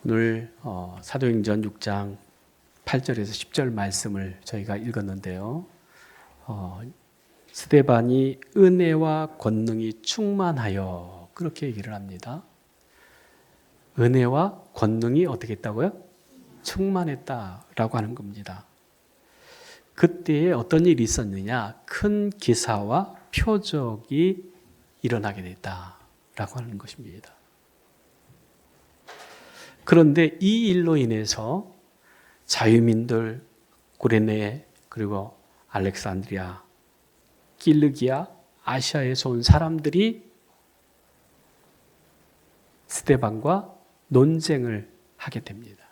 오늘 사도행전 6장 8절에서 10절 말씀을 저희가 읽었는데요. 스데반이 은혜와 권능이 충만하여 그렇게 얘기를 합니다. 은혜와 권능이 어떻게 했다고요? 충만했다라고 하는 겁니다. 그때에 어떤 일이 있었느냐? 큰 기사와 표적이 일어나게 됐다라고 하는 것입니다. 그런데 이 일로 인해서 자유민들, 구레네, 그리고 알렉산드리아, 길르기아, 아시아에서 온 사람들이 스데반과 논쟁을 하게 됩니다.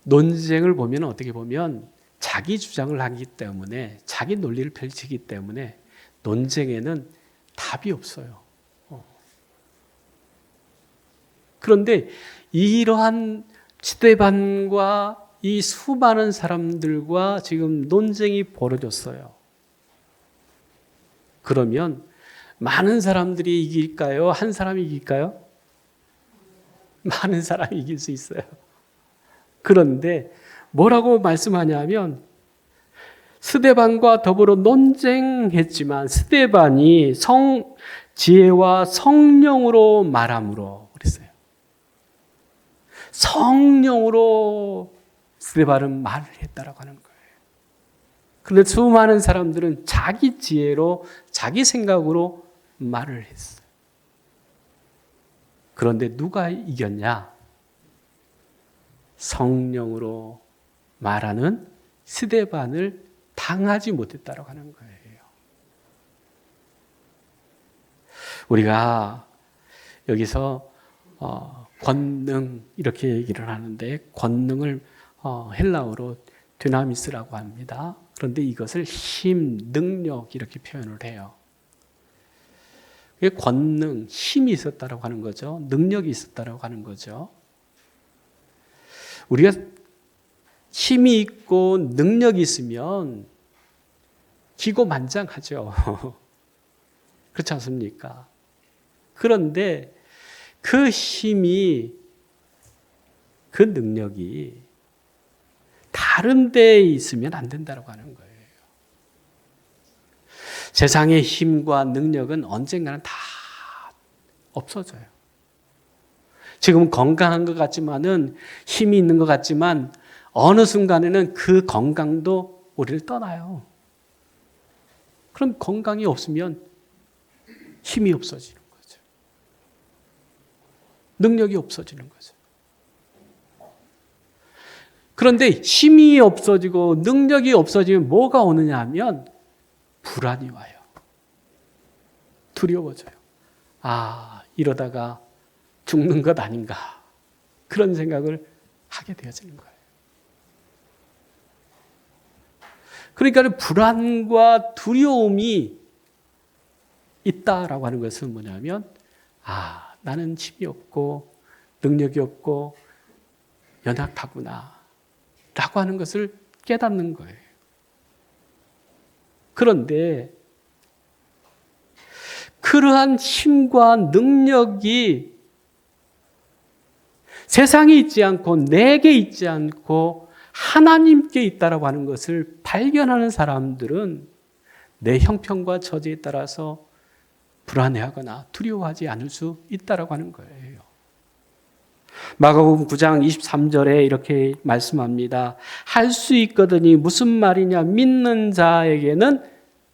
논쟁을 보면 어떻게 보면 자기 주장을 하기 때문에, 자기 논리를 펼치기 때문에 논쟁에는 답이 없어요. 그런데 이러한 스데반과 이 수많은 사람들과 지금 논쟁이 벌어졌어요. 그러면 많은 사람들이 이길까요? 한 사람이 이길까요? 많은 사람이 이길 수 있어요. 그런데 뭐라고 말씀하냐면 스데반과 더불어 논쟁했지만 스데반이 지혜와 성령으로 말함으로 그랬어요. 성령으로 스데반은 말을 했다라고 하는 거예요. 그런데 수많은 사람들은 자기 지혜로, 자기 생각으로 말을 했어요. 그런데 누가 이겼냐? 성령으로 말하는 스데반을 당하지 못했다라고 하는 거예요. 우리가 여기서 권능 이렇게 얘기를 하는데 권능을 헬라어로 디나미스라고 합니다. 그런데 이것을 힘, 능력 이렇게 표현을 해요. 권능, 힘이 있었다라고 하는 거죠. 능력이 있었다라고 하는 거죠. 우리가 힘이 있고 능력이 있으면 기고만장하죠. 그렇지 않습니까? 그런데 그 힘이, 그 능력이 다른 데에 있으면 안 된다고 하는 거예요. 세상의 힘과 능력은 언젠가는 다 없어져요. 지금 건강한 것 같지만은, 힘이 있는 것 같지만 어느 순간에는 그 건강도 우리를 떠나요. 그럼 건강이 없으면 힘이 없어지는 거죠. 능력이 없어지는 거죠. 그런데 힘이 없어지고 능력이 없어지면 뭐가 오느냐 하면 불안이 와요. 두려워져요. 이러다가 죽는 것 아닌가. 그런 생각을 하게 되어지는 거예요. 그러니까 불안과 두려움이 있다라고 하는 것은 뭐냐면 나는 힘이 없고 능력이 없고 연약하구나 라고 하는 것을 깨닫는 거예요. 그런데 그러한 힘과 능력이 세상에 있지 않고 내게 있지 않고 하나님께 있다라고 하는 것을 발견하는 사람들은 내 형편과 처지에 따라서 불안해하거나 두려워하지 않을 수 있다라고 하는 거예요. 마가복음 9장 23절에 이렇게 말씀합니다. 할 수 있거든이 무슨 말이냐? 믿는 자에게는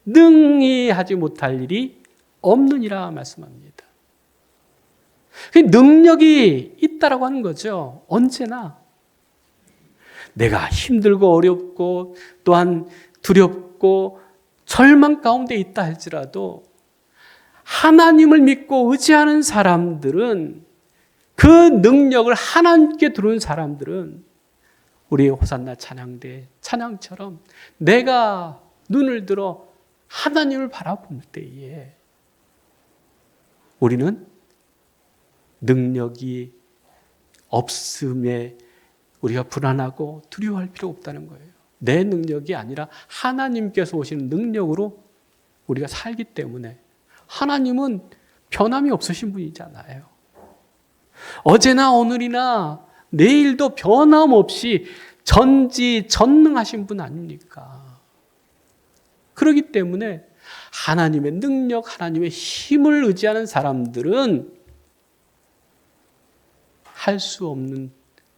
능히 하지 못할 일이 없느니라 말씀합니다. 그 능력이 있다라고 하는 거죠. 언제나. 내가 힘들고 어렵고 또한 두렵고 절망 가운데 있다 할지라도 하나님을 믿고 의지하는 사람들은, 그 능력을 하나님께 두는 사람들은 우리의 호산나 찬양대 찬양처럼 내가 눈을 들어 하나님을 바라볼 때에 우리는 능력이 없음에 우리가 불안하고 두려워할 필요 없다는 거예요. 내 능력이 아니라 하나님께서 오시는 능력으로 우리가 살기 때문에, 하나님은 변함이 없으신 분이잖아요. 어제나 오늘이나 내일도 변함없이 전지전능하신 분 아닙니까? 그렇기 때문에 하나님의 능력, 하나님의 힘을 의지하는 사람들은 할 수 없는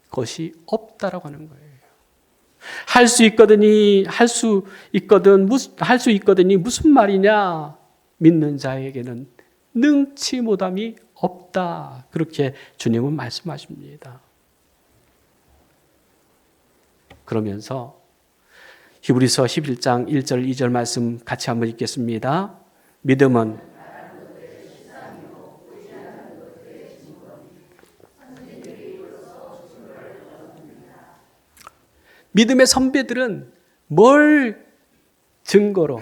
것이 없다라고 하는 거예요. 할 수 있거든이 무슨 말이냐? 믿는 자에게는 능치 못함이 없다. 그렇게 주님은 말씀하십니다. 그러면서 히브리서 11장 1절 2절 말씀 같이 한번 읽겠습니다. 믿음은 믿음의 선배들은 뭘 증거로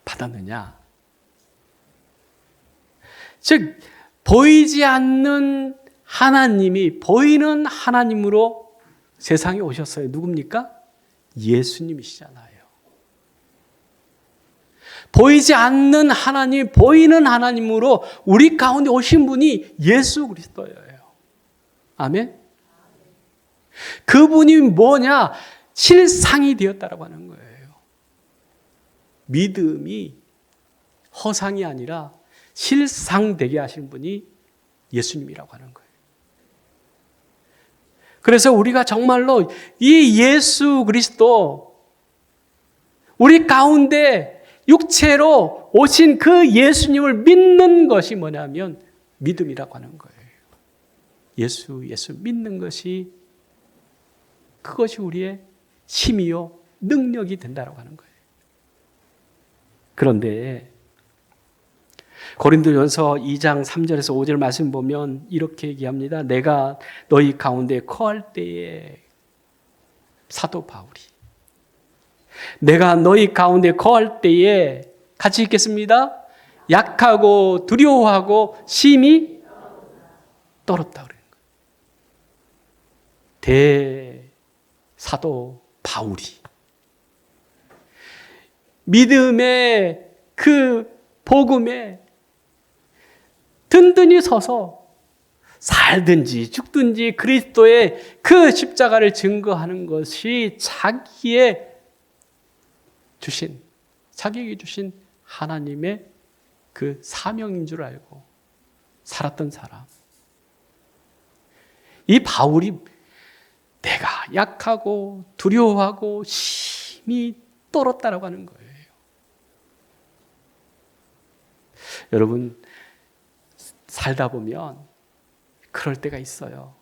받았느냐? 즉 보이지 않는 하나님이 보이는 하나님으로 세상에 오셨어요. 누굽니까? 예수님이시잖아요. 보이지 않는 하나님, 보이는 하나님으로 우리 가운데 오신 분이 예수 그리스도예요. 아멘? 그분이 뭐냐? 실상이 되었다라고 하는 거예요. 믿음이 허상이 아니라 실상되게 하시는 분이 예수님이라고 하는 거예요. 그래서 우리가 정말로 이 예수 그리스도, 우리 가운데 육체로 오신 그 예수님을 믿는 것이 뭐냐면 믿음이라고 하는 거예요. 예수 믿는 것이, 그것이 우리의 힘이요 능력이 된다고 하는 거예요. 그런데 고린도전서 2장 3절에서 5절 말씀 보면 이렇게 얘기합니다. 내가 너희 가운데 거할 때에, 사도 바울이, 내가 너희 가운데 거할 때에, 같이 읽겠습니다. 약하고 두려워하고 심히 떨었다 그래요. 사도 바울이 믿음의 그 복음에 든든히 서서 살든지 죽든지 그리스도의 그 십자가를 증거하는 것이 자기에게 주신 하나님의 그 사명인 줄 알고 살았던 사람. 이 바울이 내가 약하고 두려워하고 심히 떨었다라고 하는 거예요. 여러분, 살다 보면 그럴 때가 있어요.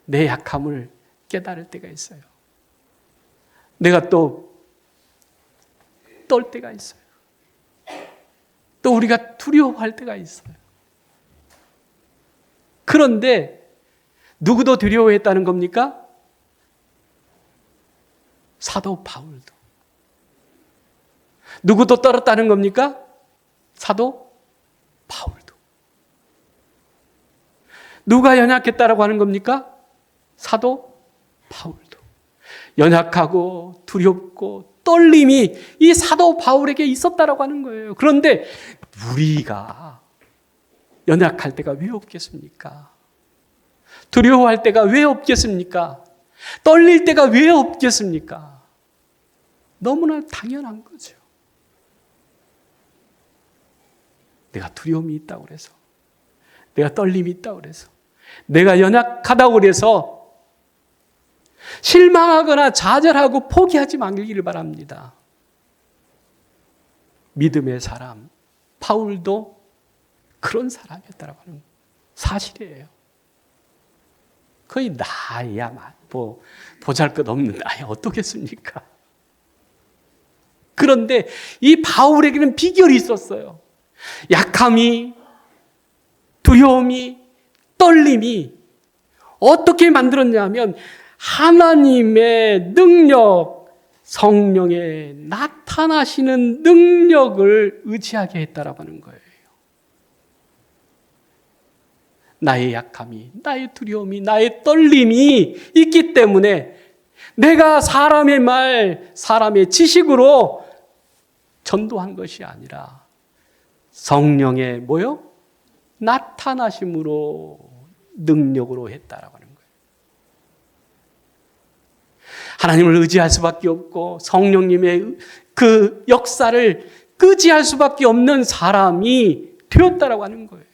내 약함을 깨달을 때가 있어요. 내가 또 떨 때가 있어요. 또 우리가 두려워할 때가 있어요. 그런데 누구도 두려워했다는 겁니까? 사도 바울도. 누구도 떨었다는 겁니까? 사도 바울도. 누가 연약했다라고 하는 겁니까? 사도 바울도. 연약하고 두렵고 떨림이 이 사도 바울에게 있었다라고 하는 거예요. 그런데 우리가 연약할 때가 왜 없겠습니까? 두려워할 때가 왜 없겠습니까? 떨릴 때가 왜 없겠습니까? 너무나 당연한 거죠. 내가 두려움이 있다고 그래서, 내가 떨림이 있다고 그래서, 내가 연약하다고 그래서 실망하거나 좌절하고 포기하지 말기를 바랍니다. 믿음의 사람 바울도 그런 사람이었다고 하는 사실이에요. 거의 나야 뭐 보잘것없는 나야 어떻겠습니까? 그런데 이 바울에게는 비결이 있었어요. 약함이, 두려움이, 떨림이 어떻게 만들었냐면 하나님의 능력, 성령의 나타나시는 능력을 의지하게 했다라고 하는 거예요. 나의 약함이, 나의 두려움이, 나의 떨림이 있기 때문에 내가 사람의 말, 사람의 지식으로 전도한 것이 아니라 성령의 뭐요? 나타나심으로 능력으로 했다라고 하는 거예요. 하나님을 의지할 수밖에 없고 성령님의 그 역사를 의지할 수밖에 없는 사람이 되었다라고 하는 거예요.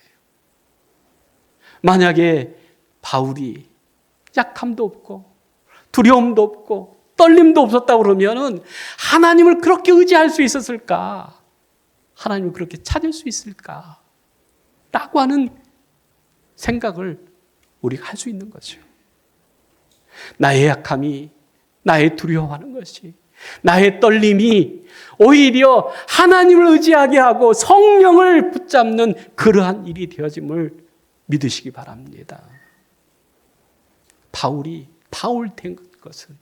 만약에 바울이 약함도 없고 두려움도 없고 떨림도 없었다고 그러면은 하나님을 그렇게 의지할 수 있었을까? 하나님을 그렇게 찾을 수 있을까? 라고 하는 생각을 우리가 할 수 있는 거죠. 나의 약함이, 나의 두려워하는 것이, 나의 떨림이 오히려 하나님을 의지하게 하고 성령을 붙잡는 그러한 일이 되어짐을 믿으시기 바랍니다. 바울이 바울 된 것은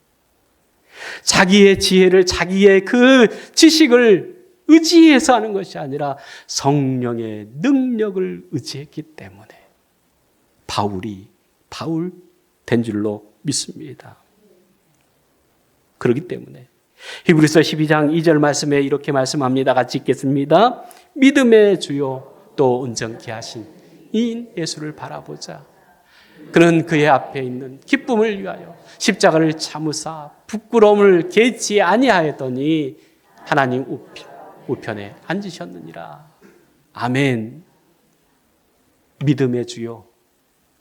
자기의 지혜를, 자기의 그 지식을 의지해서 하는 것이 아니라 성령의 능력을 의지했기 때문에 바울이 바울 된 줄로 믿습니다. 그렇기 때문에 히브리서 12장 2절 말씀에 이렇게 말씀합니다. 같이 읽겠습니다. 믿음의 주요 또 온전케 하신 이인 예수를 바라보자. 그는 그의 앞에 있는 기쁨을 위하여 십자가를 참으사 부끄러움을 개치 아니하였더니 하나님 우편에 앉으셨느니라. 아멘. 믿음의 주요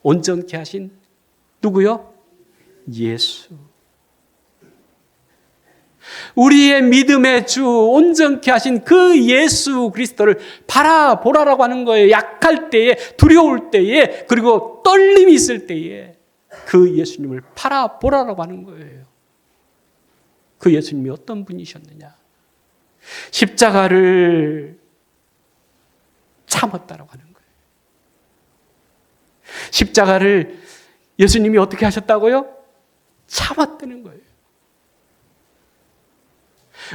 온전케 하신 누구요? 예수. 우리의 믿음의 주 온전케 하신 그 예수 그리스도를 바라보라라고 하는 거예요. 약할 때에, 두려울 때에, 그리고 떨림이 있을 때에 그 예수님을 바라보라라고 하는 거예요. 그 예수님이 어떤 분이셨느냐? 십자가를 참았다라고 하는 거예요. 십자가를 예수님이 어떻게 하셨다고요? 참았다는 거예요.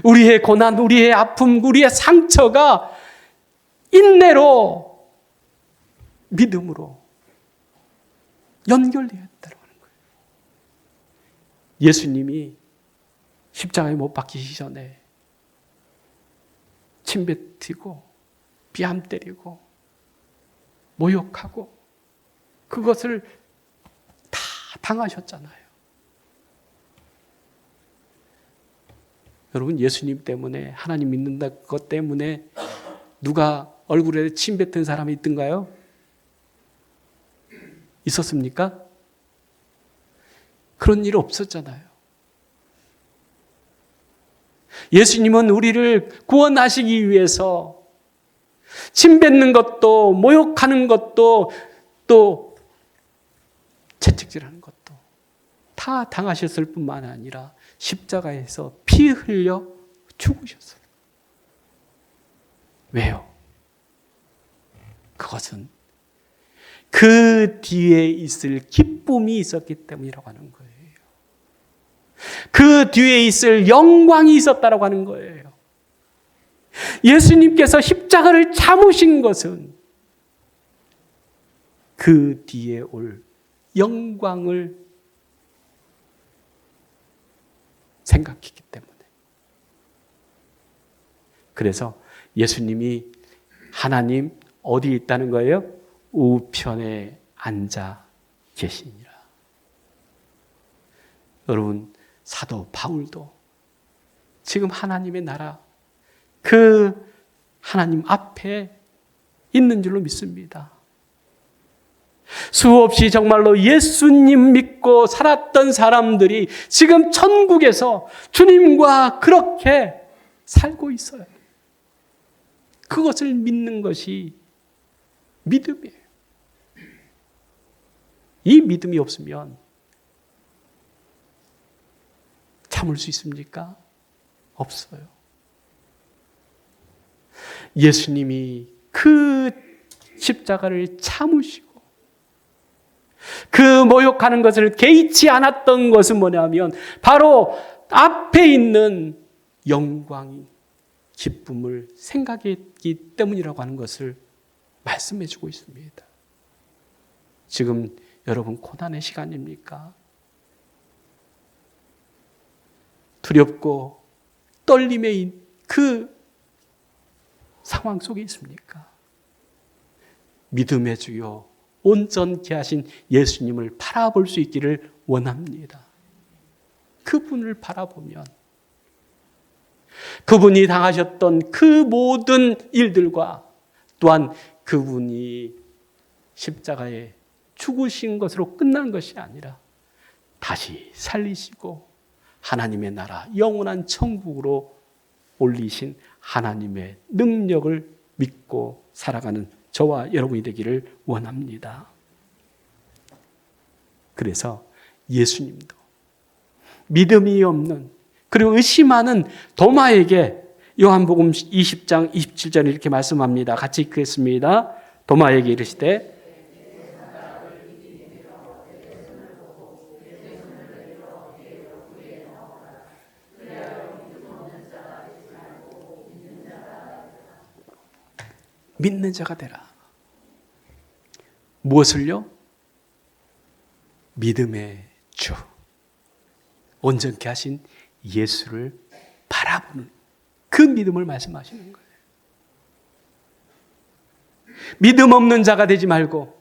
우리의 고난, 우리의 아픔, 우리의 상처가 인내로, 믿음으로 연결되었다고 하는 거예요. 예수님이 십자가에 못 박히기 전에 침뱉히고 비암 때리고 모욕하고 그것을 다 당하셨잖아요. 여러분, 예수님 때문에, 하나님 믿는 것 때문에 누가 얼굴에 침 뱉은 사람이 있던가요? 있었습니까? 그런 일 없었잖아요. 예수님은 우리를 구원하시기 위해서 침 뱉는 것도, 모욕하는 것도, 또 채찍질하는 것도 다 당하셨을 뿐만 아니라 십자가에서 피 흘려 죽으셨어요. 왜요? 그것은 그 뒤에 있을 기쁨이 있었기 때문이라고 하는 거예요. 그 뒤에 있을 영광이 있었다라고 하는 거예요. 예수님께서 십자가를 참으신 것은 그 뒤에 올 영광을 생각했기 때문에. 그래서 예수님이 하나님 어디 있다는 거예요? 우편에 앉아 계시니라. 여러분, 사도 바울도 지금 하나님의 나라, 그 하나님 앞에 있는 줄로 믿습니다. 수없이 정말로 예수님 믿고 살았던 사람들이 지금 천국에서 주님과 그렇게 살고 있어요. 그것을 믿는 것이 믿음이에요. 이 믿음이 없으면 참을 수 있습니까? 없어요. 예수님이 그 십자가를 참으시고 그 모욕하는 것을 개의치 않았던 것은 뭐냐면 바로 앞에 있는 영광이, 기쁨을 생각했기 때문이라고 하는 것을 말씀해 주고 있습니다. 지금 여러분 고난의 시간입니까? 두렵고 떨림의 그 상황 속에 있습니까? 믿음의 주요 온전케 하신 예수님을 바라볼 수 있기를 원합니다. 그분을 바라보면 그분이 당하셨던 그 모든 일들과 또한 그분이 십자가에 죽으신 것으로 끝난 것이 아니라 다시 살리시고 하나님의 나라 영원한 천국으로 올리신 하나님의 능력을 믿고 살아가는 저와 여러분이 되기를 원합니다. 그래서 예수님도 믿음이 없는 그리고 의심하는 도마에게 요한복음 20장 27절 이렇게 말씀합니다. 같이 읽겠습니다. 도마에게 이르시되 믿는 자가 되라. 무엇을요? 믿음의 주, 온전케 하신 예수를 바라보는 그 믿음을 말씀하시는 거예요. 믿음 없는 자가 되지 말고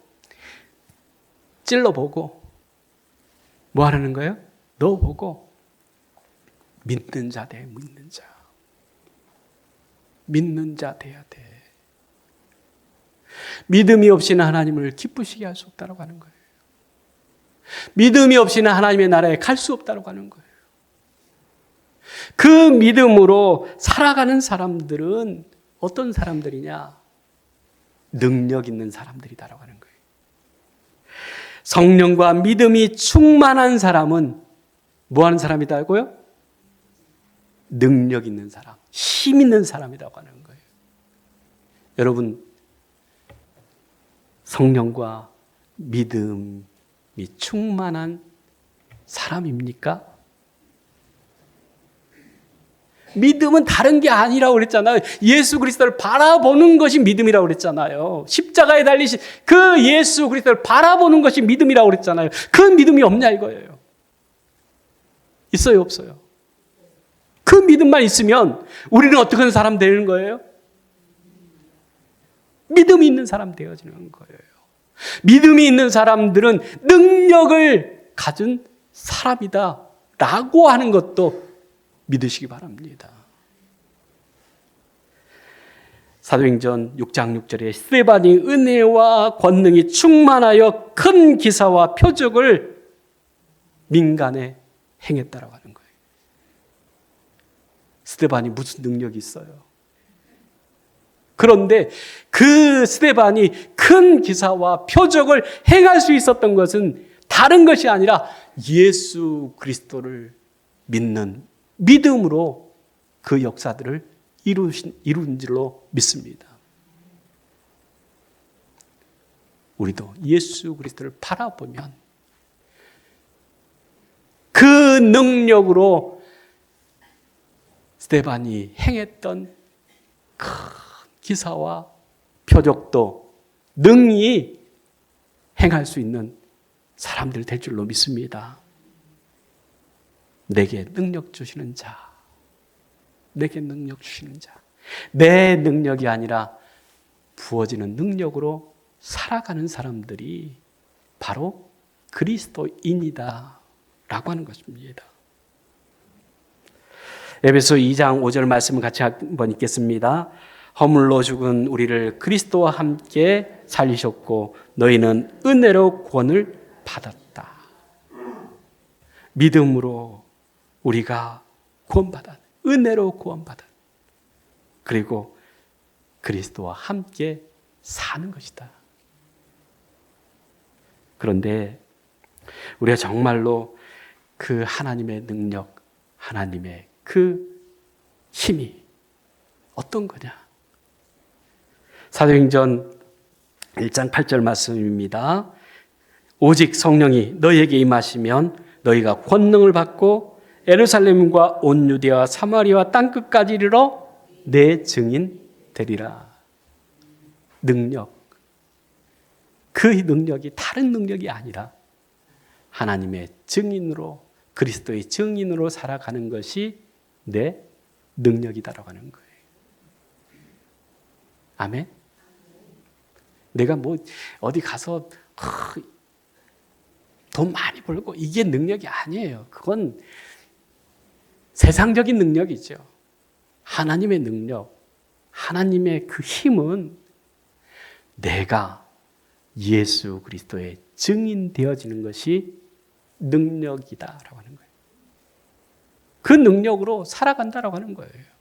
찔러보고 뭐 하라는 거예요? 넣어보고 믿는 자 돼. 믿는 자. 믿는 자 돼야 돼. 믿음이 없이는 하나님을 기쁘시게 할 수 없다고 하는 거예요. 믿음이 없이는 하나님의 나라에 갈 수 없다고 하는 거예요. 그 믿음으로 살아가는 사람들은 어떤 사람들이냐? 능력 있는 사람들이다라고 하는 거예요. 성령과 믿음이 충만한 사람은 뭐 하는 사람이다고요? 능력 있는 사람, 힘 있는 사람이라고 하는 거예요. 여러분, 성령과 믿음이 충만한 사람입니까? 믿음은 다른 게 아니라고 그랬잖아요. 예수 그리스도를 바라보는 것이 믿음이라고 그랬잖아요. 십자가에 달리신 그 예수 그리스도를 바라보는 것이 믿음이라고 그랬잖아요. 그 믿음이 없냐 이거예요. 있어요, 없어요? 그 믿음만 있으면 우리는 어떻게 사람 되는 거예요? 믿음이 있는 사람 되어지는 거예요. 믿음이 있는 사람들은 능력을 가진 사람이다 라고 하는 것도 믿으시기 바랍니다. 사도행전 6장 6절에 스데반이 은혜와 권능이 충만하여 큰 기사와 표적을 민간에 행했다라고 하는 거예요. 스데반이 무슨 능력이 있어요? 그런데 그 스데반이 큰 기사와 표적을 행할 수 있었던 것은 다른 것이 아니라 예수 그리스도를 믿는 믿음으로 그 역사들을 이룬 줄로 믿습니다. 우리도 예수 그리스도를 바라보면 그 능력으로 스데반이 행했던 큰 기사와 표적도 능히 행할 수 있는 사람들 될 줄로 믿습니다. 내게 능력 주시는 자, 내게 능력 주시는 자, 내 능력이 아니라 부어지는 능력으로 살아가는 사람들이 바로 그리스도인이다 라고 하는 것입니다. 에베소 2장 5절 말씀을 같이 한번 읽겠습니다. 허물로 죽은 우리를 그리스도와 함께 살리셨고 너희는 은혜로 구원을 받았다. 믿음으로 우리가 구원받았다. 은혜로 구원받았다. 그리고 그리스도와 함께 사는 것이다. 그런데 우리가 정말로 그 하나님의 능력, 하나님의 그 힘이 어떤 거냐? 사도행전 1장 8절 말씀입니다. 오직 성령이 너희에게 임하시면 너희가 권능을 받고 예루살렘과 온 유대와 사마리아와 땅끝까지 이르러 내 증인 되리라. 능력. 그 능력이 다른 능력이 아니라 하나님의 증인으로 그리스도의 증인으로 살아가는 것이 내 능력이다라고 하는 거예요. 아멘. 내가 뭐 어디 가서 돈 많이 벌고 이게 능력이 아니에요. 그건 세상적인 능력이죠. 하나님의 능력, 하나님의 그 힘은 내가 예수 그리스도의 증인 되어지는 것이 능력이다라고 하는 거예요. 그 능력으로 살아간다라고 하는 거예요.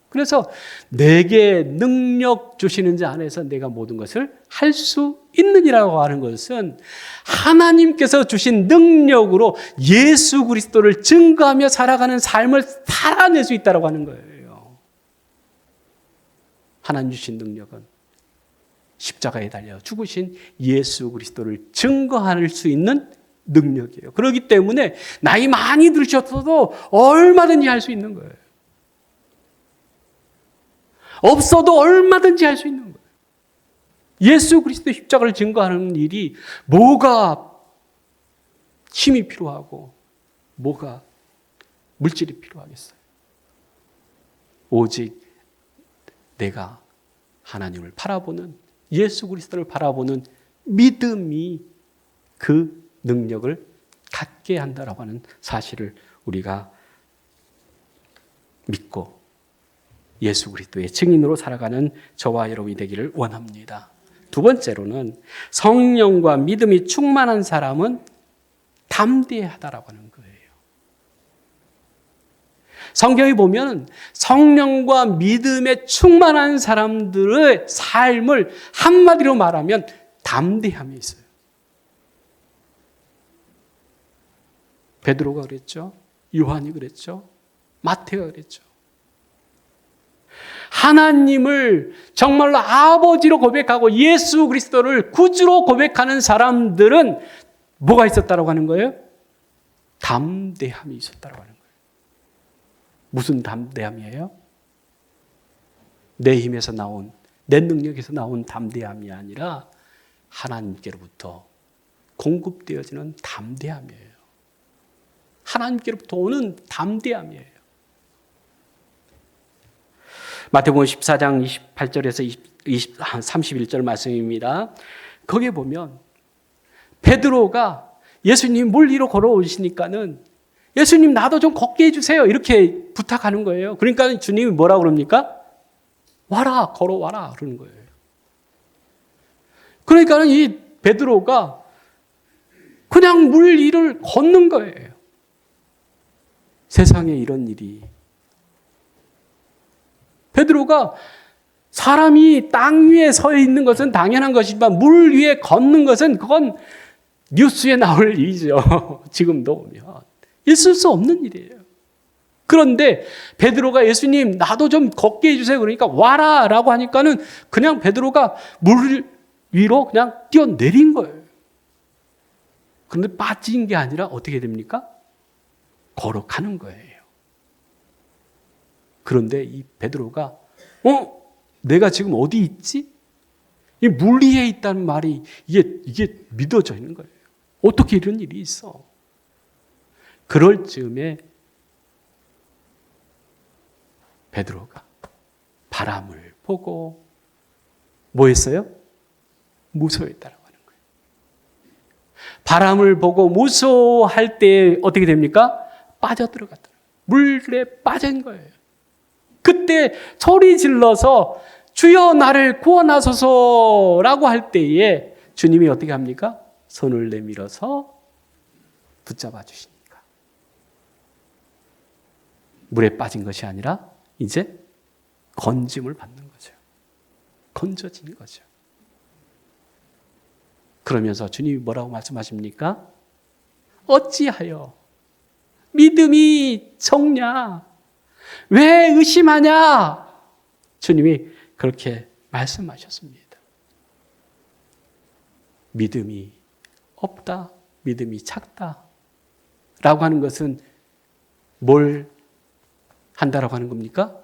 그래서 내게 능력 주시는 자 안에서 내가 모든 것을 할 수 있느니라고 하는 것은 하나님께서 주신 능력으로 예수 그리스도를 증거하며 살아가는 삶을 살아낼 수 있다고 하는 거예요. 하나님 주신 능력은 십자가에 달려 죽으신 예수 그리스도를 증거할 수 있는 능력이에요. 그렇기 때문에 나이 많이 들으셨어도 얼마든지 할 수 있는 거예요. 없어도 얼마든지 할 수 있는 거예요. 예수 그리스도 십자가를 증거하는 일이 뭐가 힘이 필요하고 뭐가 물질이 필요하겠어요. 오직 내가 하나님을 바라보는 예수 그리스도를 바라보는 믿음이 그 능력을 갖게 한다라고 하는 사실을 우리가 믿고 예수 그리스도의 증인으로 살아가는 저와 여러분이 되기를 원합니다. 두 번째로는 성령과 믿음이 충만한 사람은 담대하다라고 하는 거예요. 성경에 보면 성령과 믿음에 충만한 사람들의 삶을 한마디로 말하면 담대함이 있어요. 베드로가 그랬죠. 요한이 그랬죠. 마태가 그랬죠. 하나님을 정말로 아버지로 고백하고 예수 그리스도를 구주로 고백하는 사람들은 뭐가 있었다고 하는 거예요? 담대함이 있었다고 하는 거예요. 무슨 담대함이에요? 내 힘에서 나온, 내 능력에서 나온 담대함이 아니라 하나님께로부터 공급되어지는 담대함이에요. 하나님께로부터 오는 담대함이에요. 마태복음 14장 28절에서 31절 말씀입니다. 거기에 보면 베드로가 예수님 물 위로 걸어오시니까는 예수님 나도 좀 걷게 해주세요 이렇게 부탁하는 거예요. 그러니까 주님이 뭐라고 그럽니까? 와라 걸어와라 그러는 거예요. 그러니까 이 베드로가 그냥 물 위를 걷는 거예요. 세상에 이런 일이 베드로가 사람이 땅 위에 서 있는 것은 당연한 것이지만 물 위에 걷는 것은 그건 뉴스에 나올 일이죠. 지금도 보면 있을 수 없는 일이에요. 그런데 베드로가 예수님 나도 좀 걷게 해주세요 그러니까 와라 라고 하니까는 그냥 베드로가 물 위로 그냥 뛰어내린 거예요. 그런데 빠진 게 아니라 어떻게 됩니까? 걸어가는 거예요. 그런데 이 베드로가 내가 지금 어디 있지? 이 물 위에 있다는 말이 이게 믿어져 있는 거예요. 어떻게 이런 일이 있어? 그럴 즈음에 베드로가 바람을 보고 뭐 했어요? 무서워했다라고 하는 거예요. 바람을 보고 무서워할 때 어떻게 됩니까? 빠져들어갔다. 물에 빠진 거예요. 그때 소리 질러서 주여 나를 구원하소서라고 할 때에 주님이 어떻게 합니까? 손을 내밀어서 붙잡아 주시니까. 물에 빠진 것이 아니라 이제 건짐을 받는 거죠. 건져진 거죠. 그러면서 주님이 뭐라고 말씀하십니까? 어찌하여 믿음이 적냐? 왜 의심하냐? 주님이 그렇게 말씀하셨습니다. 믿음이 없다, 믿음이 작다 라고 하는 것은 뭘 한다라고 하는 겁니까?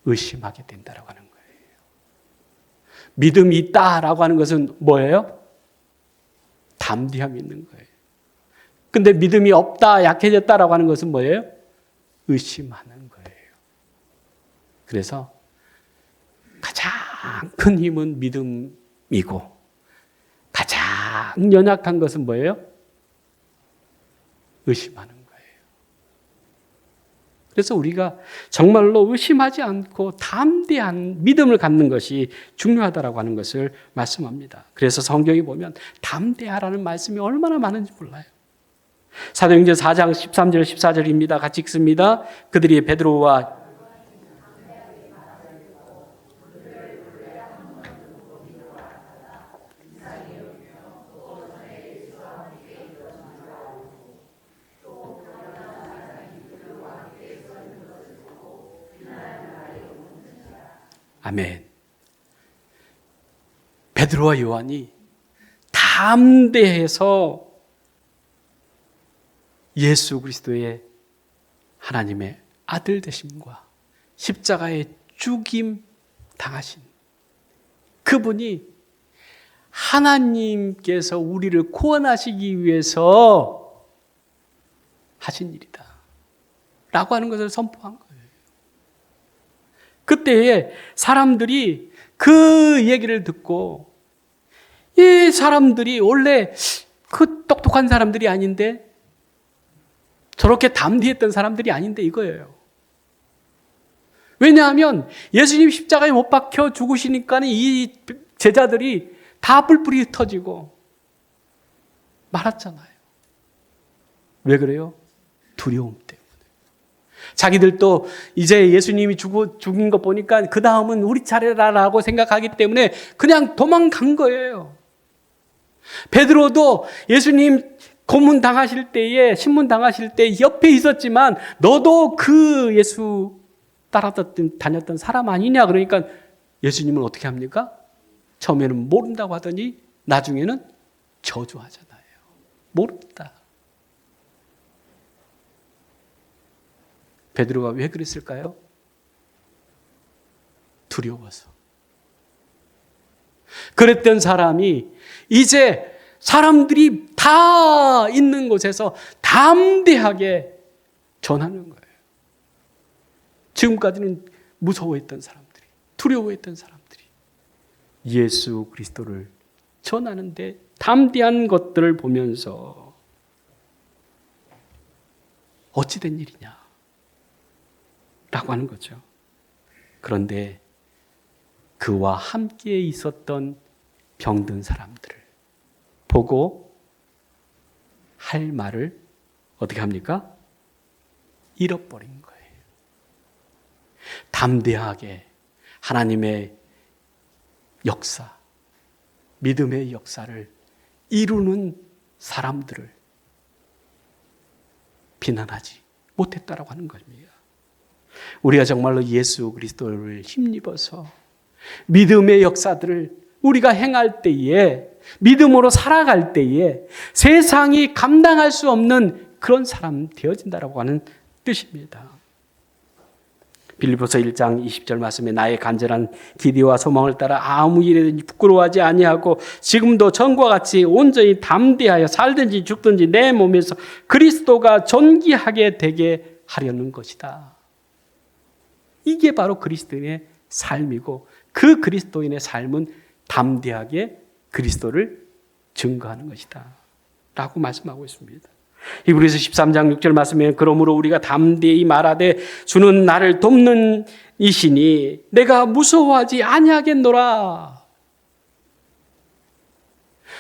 의심하게 된다라고 하는 거예요. 믿음이 있다라고 하는 것은 뭐예요? 담대함이 있는 거예요. 근데 믿음이 없다, 약해졌다라고 하는 것은 뭐예요? 의심하는 거예요. 그래서 가장 큰 힘은 믿음이 가장 연약한 것은 뭐예요? 의심하는 거예요. 그래서 우리가 정말로 의심하지 않고 담대한 믿음을 갖는 것이 중요하다라고 하는 것을 말씀합니다. 그래서 성경에 보면 담대하라는 말씀이 얼마나 많은지 몰라요. 사도행전 4장 13절 14절입니다. 같이 읽습니다. 그들이 베드로와 아멘. 베드로와 요한이 담대해서 예수 그리스도의 하나님의 아들 되심과 십자가에 죽임 당하신 그분이 하나님께서 우리를 구원하시기 위해서 하신 일이다 라고 하는 것을 선포한 거예요. 그때에 사람들이 그 얘기를 듣고 이 사람들이 원래 그 똑똑한 사람들이 아닌데 저렇게 담대했던 사람들이 아닌데 이거예요. 왜냐하면 예수님 십자가에 못 박혀 죽으시니까 이 제자들이 다 뿔뿔이 흩어지고 말았잖아요. 왜 그래요? 두려움 때문에. 자기들도 이제 예수님이 죽은 거 보니까 그 다음은 우리 차례라고 생각하기 때문에 그냥 도망간 거예요. 베드로도 예수님 고문 당하실 때에 신문 당하실 때 옆에 있었지만 너도 그 예수 다녔던 사람 아니냐 그러니까 예수님은 어떻게 합니까? 처음에는 모른다고 하더니 나중에는 저주하잖아요. 모른다. 베드로가 왜 그랬을까요? 두려워서. 그랬던 사람이 이제 사람들이 다 있는 곳에서 담대하게 전하는 거예요. 지금까지는 무서워했던 사람들이, 두려워했던 사람들이 예수 그리스도를 전하는데 담대한 것들을 보면서 어찌 된 일이냐 라고 하는 거죠. 그런데 그와 함께 있었던 병든 사람들을 보고 할 말을 어떻게 합니까? 잃어버린 거예요. 담대하게 하나님의 역사, 믿음의 역사를 이루는 사람들을 비난하지 못했다라고 하는 것입니다. 우리가 정말로 예수 그리스도를 힘입어서 믿음의 역사들을 우리가 행할 때에, 믿음으로 살아갈 때에 세상이 감당할 수 없는 그런 사람 되어진다라고 하는 뜻입니다. 빌립보서 1장 20절 말씀에 나의 간절한 기대와 소망을 따라 아무 일에든지 부끄러워하지 아니하고 지금도 전과 같이 온전히 담대하여 살든지 죽든지 내 몸에서 그리스도가 존귀하게 되게 하려는 것이다. 이게 바로 그리스도인의 삶이고 그 그리스도인의 삶은 담대하게 그리스도를 증거하는 것이다 라고 말씀하고 있습니다. 히브리서 13장 6절 말씀에 그러므로 우리가 담대히 말하되 주는 나를 돕는 이시니 내가 무서워하지 아니하겠노라.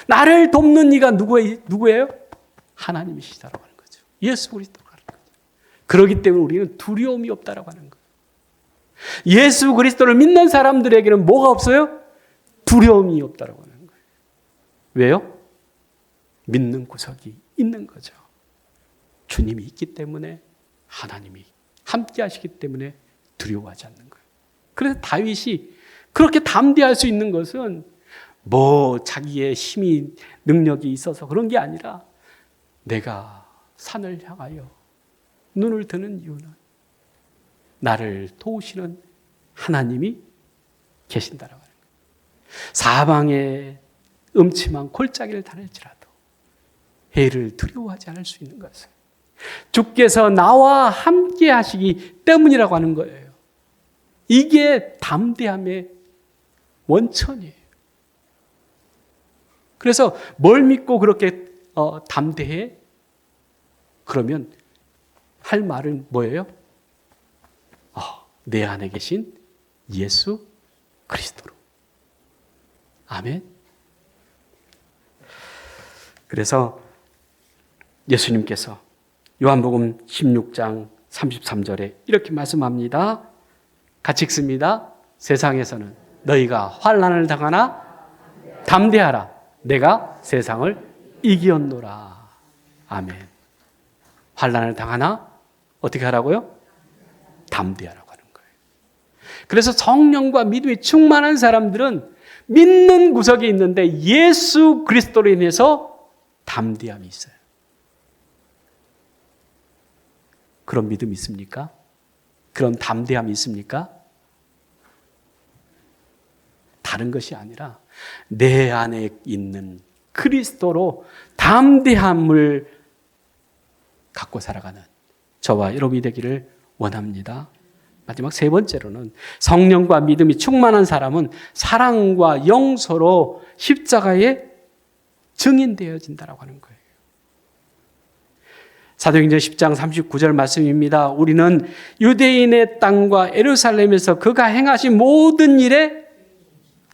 나를 돕는 이가 누구예요? 하나님이시다라고 하는 거죠. 예수 그리스도라고 하는 거죠. 그렇기 때문에 우리는 두려움이 없다라고 하는 거예요. 예수 그리스도를 믿는 사람들에게는 뭐가 없어요? 두려움이 없다라고 하는 거예요. 왜요? 믿는 구석이 있는 거죠. 주님이 있기 때문에, 하나님이 함께 하시기 때문에 두려워하지 않는 거예요. 그래서 다윗이 그렇게 담대할 수 있는 것은 뭐 자기의 힘이 능력이 있어서 그런 게 아니라 내가 산을 향하여 눈을 드는 이유는 나를 도우시는 하나님이 계신다라고 하는 거예요. 사방에 음침한 골짜기를 다닐지라도 해를 두려워하지 않을 수 있는 것은 주께서 나와 함께 하시기 때문이라고 하는 거예요. 이게 담대함의 원천이에요. 그래서 뭘 믿고 그렇게 담대해? 그러면 할 말은 뭐예요? 내 안에 계신 예수 그리스도로. 아멘. 그래서 예수님께서 요한복음 16장 33절에 이렇게 말씀합니다. 같이 읽습니다. 세상에서는 너희가 환난을 당하나 담대하라. 내가 세상을 이기었노라. 아멘. 환난을 당하나 어떻게 하라고요? 담대하라고 하는 거예요. 그래서 성령과 믿음이 충만한 사람들은 믿는 구석이 있는데 예수 그리스도로 인해서 담대함이 있어요. 그런 믿음이 있습니까? 그런 담대함이 있습니까? 다른 것이 아니라 내 안에 있는 그리스도로 담대함을 갖고 살아가는 저와 여러분이 되기를 원합니다. 마지막 세 번째로는 성령과 믿음이 충만한 사람은 사랑과 용서로 십자가에 증인되어진다고 하는 거예요. 사도행전 10장 39절 말씀입니다. 우리는 유대인의 땅과 예루살렘에서 그가 행하신 모든 일에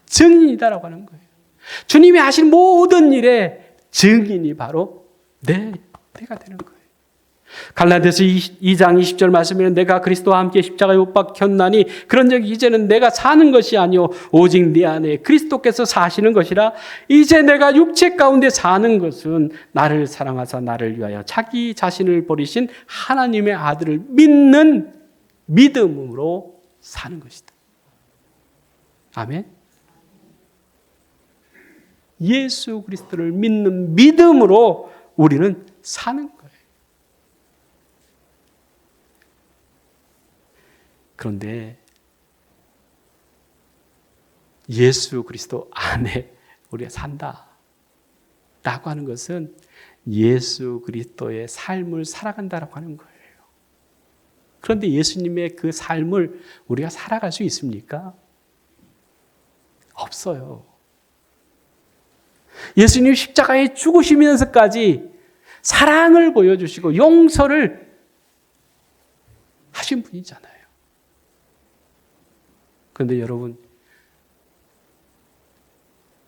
증인이다라고 하는 거예요. 주님이 하신 모든 일의 증인이 바로 내가 되는 거예요. 갈라디아서 2장 20절 말씀에는 내가 그리스도와 함께 십자가에 못 박혔나니 그런즉 이제는 내가 사는 것이 아니요 오직 내 안에 그리스도께서 사시는 것이라. 이제 내가 육체 가운데 사는 것은 나를 사랑하사 나를 위하여 자기 자신을 버리신 하나님의 아들을 믿는 믿음으로 사는 것이다. 아멘. 예수 그리스도를 믿는 믿음으로 우리는 사는 거예요. 그런데 예수 그리스도 안에 우리가 산다 라고 하는 것은 예수 그리스도의 삶을 살아간다라고 하는 거예요. 그런데 예수님의 그 삶을 우리가 살아갈 수 있습니까? 없어요. 예수님 십자가에 죽으시면서까지 사랑을 보여주시고 용서를 하신 분이잖아요. 그런데 여러분,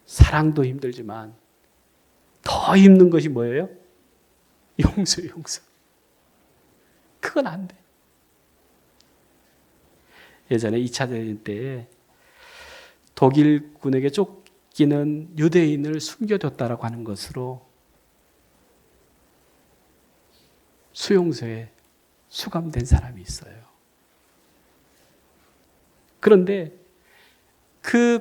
사랑도 힘들지만 더 힘든 것이 뭐예요? 용서. 그건 안 돼. 예전에 2차 대전 때 독일군에게 쫓기는 유대인을 숨겨뒀다라고 하는 것으로 수용소에 수감된 사람이 있어요. 그런데 그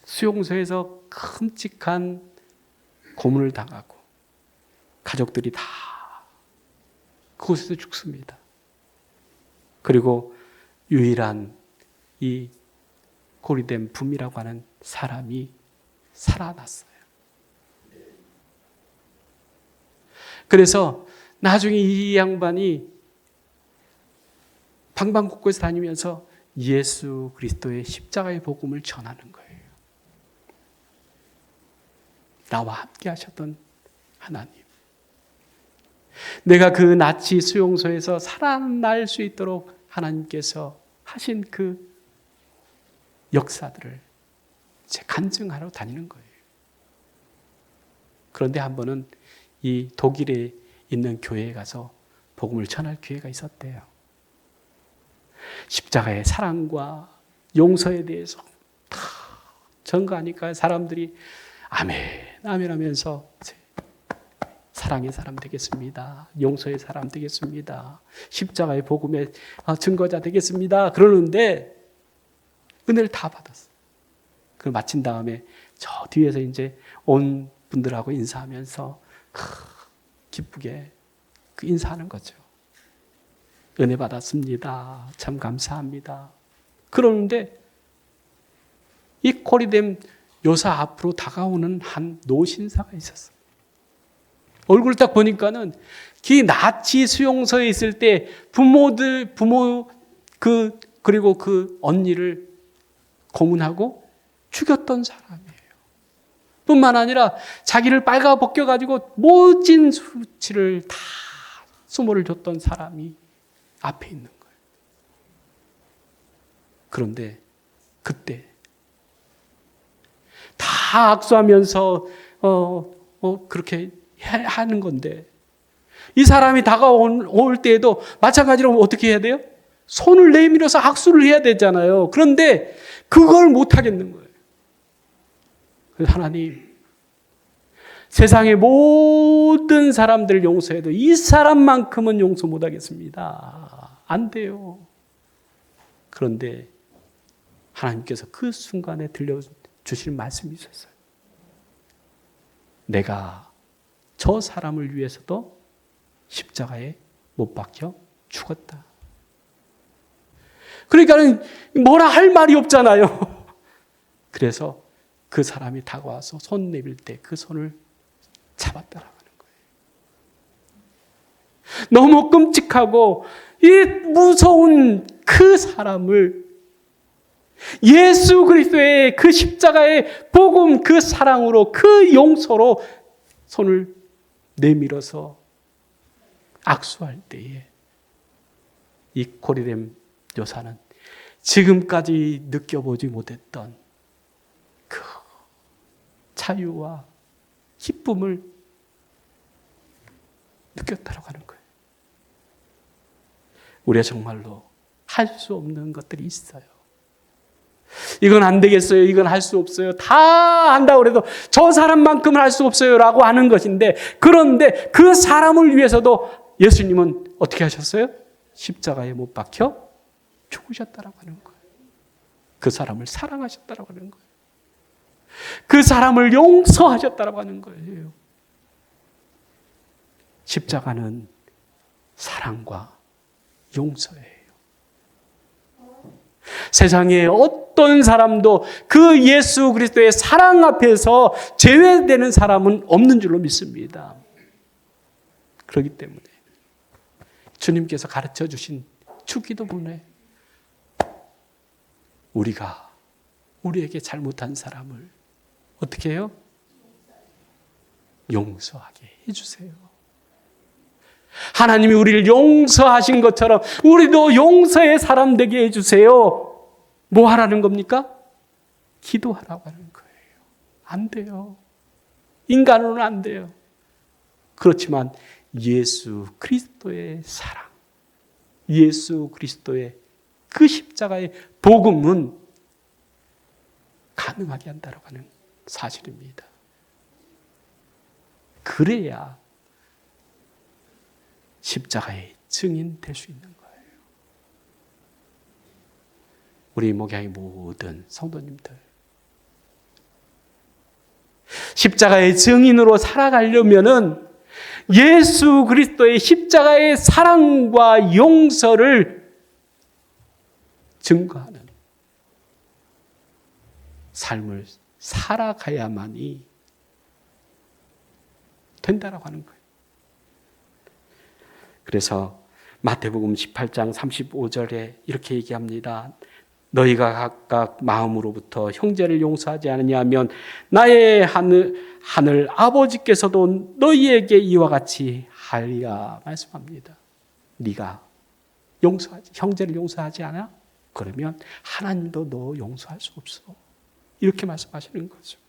수용소에서 끔찍한 고문을 당하고 가족들이 다 그곳에서 죽습니다. 그리고 유일한 이 고리된 붐이라고 하는 사람이 살아났어요. 그래서 나중에 이 양반이 방방곡곡에서 다니면서 예수 그리스도의 십자가의 복음을 전하는 거예요. 나와 함께 하셨던 하나님. 내가 그 나치 수용소에서 살아날 수 있도록 하나님께서 하신 그 역사들을 제 간증하러 다니는 거예요. 그런데 한 번은 이 독일에 있는 교회에 가서 복음을 전할 기회가 있었대요. 십자가의 사랑과 용서에 대해서 다 전가하니까 사람들이 아멘 하면서 사랑의 사람 되겠습니다. 용서의 사람 되겠습니다. 십자가의 복음의 증거자 되겠습니다. 그러는데 은혜를 다 받았어요. 그걸 마친 다음에 저 뒤에서 이제 온 분들하고 인사하면서 기쁘게 인사하는 거죠. 은혜 받았습니다. 참 감사합니다. 그러는데 이 고리된 요사 앞으로 다가오는 한 노신사가 있었어요. 얼굴 딱 보니까는 그 나치 수용소에 있을 때 그리고 그 언니를 고문하고 죽였던 사람이에요. 뿐만 아니라 자기를 빨가 벗겨가지고 모진 수치를 다 수모를 줬던 사람이 앞에 있는 거예요. 그런데 그때 다 악수하면서 그렇게 하는 건데 이 사람이 다가올 때에도 마찬가지로 어떻게 해야 돼요? 손을 내밀어서 악수를 해야 되잖아요. 그런데 그걸 못 하겠는 거예요. 그래서 하나님, 세상의 모든 사람들을 용서해도 이 사람만큼은 용서 못 하겠습니다. 안 돼요. 그런데 하나님께서 그 순간에 들려주실 말씀이 있었어요. 내가 저 사람을 위해서도 십자가에 못 박혀 죽었다. 그러니까는 뭐라 할 말이 없잖아요. 그래서 그 사람이 다가와서 손 내밀 때 그 손을 잡았다라고 하는 거예요. 너무 끔찍하고 이 무서운 그 사람을 예수 그리스도의 그 십자가의 복음, 그 사랑으로, 그 용서로 손을 내밀어서 악수할 때에 이 고리렘 여사는 지금까지 느껴보지 못했던 그 자유와 기쁨을 느꼈다고 하는 거예요. 우리가 정말로 할 수 없는 것들이 있어요. 이건 안 되겠어요. 이건 할 수 없어요. 다 한다고 해도 저 사람만큼은 할 수 없어요 라고 하는 것인데, 그런데 그 사람을 위해서도 예수님은 어떻게 하셨어요? 십자가에 못 박혀 죽으셨다라고 하는 거예요. 그 사람을 사랑하셨다라고 하는 거예요. 그 사람을 용서하셨다라고 하는 거예요. 십자가는 사랑과 용서예요. 세상에 어떤 사람도 그 예수 그리스도의 사랑 앞에서 제외되는 사람은 없는 줄로 믿습니다. 그렇기 때문에 주님께서 가르쳐 주신 주기도문에 우리가 우리에게 잘못한 사람을 어떻게 해요? 용서하게 해주세요. 하나님이 우리를 용서하신 것처럼 우리도 용서의 사람 되게 해주세요. 뭐 하라는 겁니까? 기도하라고 하는 거예요. 안 돼요. 인간으로는 안 돼요. 그렇지만 예수 그리스도의 사랑, 예수 그리스도의 그 십자가의 복음은 가능하게 한다고 하는 사실입니다. 그래야 십자가의 증인 될 수 있는 거예요. 우리 목양의 모든 성도님들, 십자가의 증인으로 살아가려면은 예수 그리스도의 십자가의 사랑과 용서를 증거하는 삶을 살아가야만이 된다라고 하는 거예요. 그래서 마태복음 18장 35절에 이렇게 얘기합니다. 너희가 각각 마음으로부터 형제를 용서하지 않으냐 하면 나의 하늘 아버지께서도 너희에게 이와 같이 하리라 말씀합니다. 네가 형제를 용서하지 않아? 그러면 하나님도 너 용서할 수 없어. 이렇게 말씀하시는 거죠.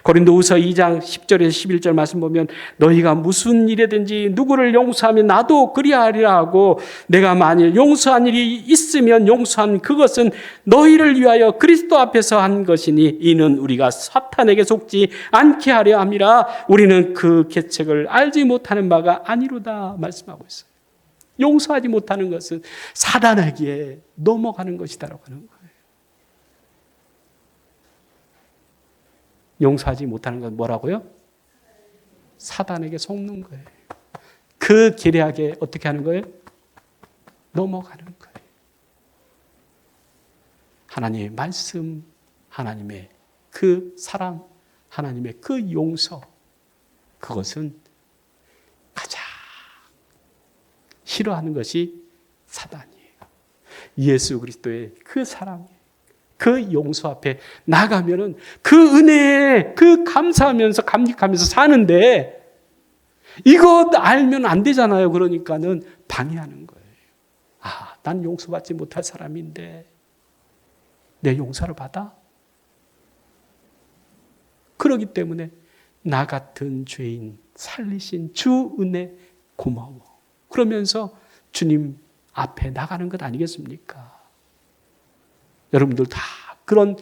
고린도후서 2장 10절에서 11절 말씀 보면 너희가 무슨 일이든지 누구를 용서하면 나도 그리하리라 하고 내가 만일 용서한 일이 있으면 용서한 그것은 너희를 위하여 그리스도 앞에서 한 것이니 이는 우리가 사탄에게 속지 않게 하려 함이라. 우리는 그 계책을 알지 못하는 바가 아니로다 말씀하고 있어요. 용서하지 못하는 것은 사단에게 넘어가는 것이다라고 하는 거예요. 용서하지 못하는 건 뭐라고요? 사단에게 속는 거예요. 그 계략에 어떻게 하는 거예요? 넘어가는 거예요. 하나님의 말씀, 하나님의 그 사랑, 하나님의 그 용서, 그것은 가장 싫어하는 것이 사단이에요. 예수 그리스도의 그 사랑, 그 용서 앞에 나가면은 그 은혜에 그 감사하면서 감격하면서 사는데 이거 알면 안 되잖아요. 그러니까는 방해하는 거예요. 아, 난 용서받지 못할 사람인데 내 용서를 받아? 그러기 때문에 나 같은 죄인 살리신 주 은혜 고마워. 그러면서 주님 앞에 나가는 것 아니겠습니까? 여러분들 다 그런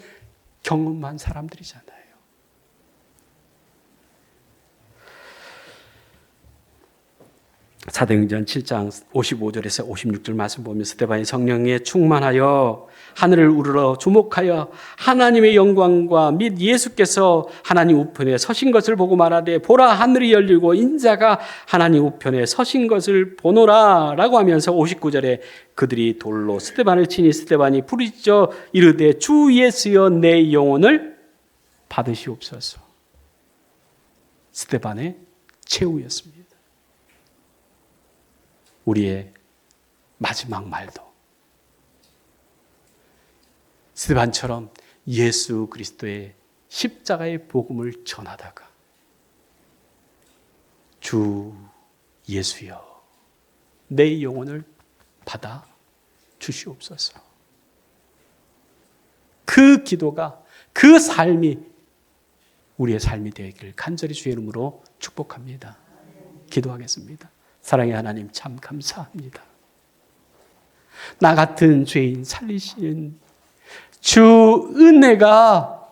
경험한 사람들이잖아요. 사도행전 7장 55절에서 56절 말씀 보면 스데반이 성령에 충만하여 하늘을 우러러 주목하여 하나님의 영광과 및 예수께서 하나님 우편에 서신 것을 보고 말하되 보라 하늘이 열리고 인자가 하나님 우편에 서신 것을 보노라 라고 하면서 59절에 그들이 돌로 스데반을 치니 스데반이 부르짖어 이르되 주 예수여 내 영혼을 받으시옵소서. 스데반의 최후였습니다. 우리의 마지막 말도 스데반처럼 예수 그리스도의 십자가의 복음을 전하다가 주 예수여 내 영혼을 받아 주시옵소서. 그 기도가 그 삶이 우리의 삶이 되기를 간절히 주의 이름으로 축복합니다. 기도하겠습니다. 사랑의 하나님 참 감사합니다. 나 같은 죄인 살리신 주 은혜가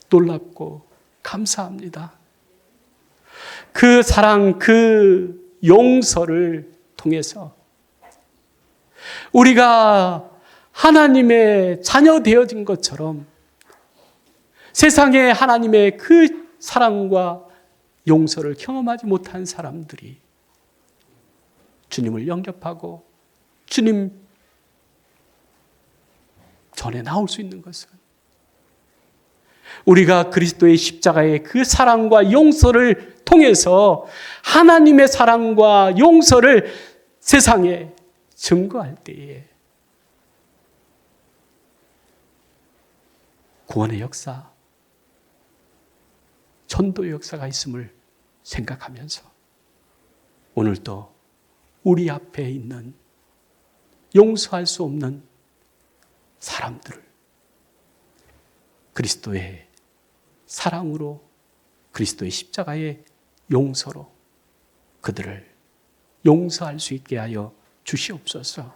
놀랍고 감사합니다. 그 사랑, 그 용서를 통해서 우리가 하나님의 자녀 되어진 것처럼 세상에 하나님의 그 사랑과 용서를 경험하지 못한 사람들이 주님을 영접하고 주님 전에 나올 수 있는 것은 우리가 그리스도의 십자가의 그 사랑과 용서를 통해서 하나님의 사랑과 용서를 세상에 증거할 때에 구원의 역사, 전도의 역사가 있음을 생각하면서 오늘도 우리 앞에 있는 용서할 수 없는 사람들을 그리스도의 사랑으로 그리스도의 십자가의 용서로 그들을 용서할 수 있게 하여 주시옵소서.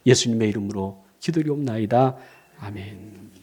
예수님의 이름으로 기도리옵나이다. 아멘.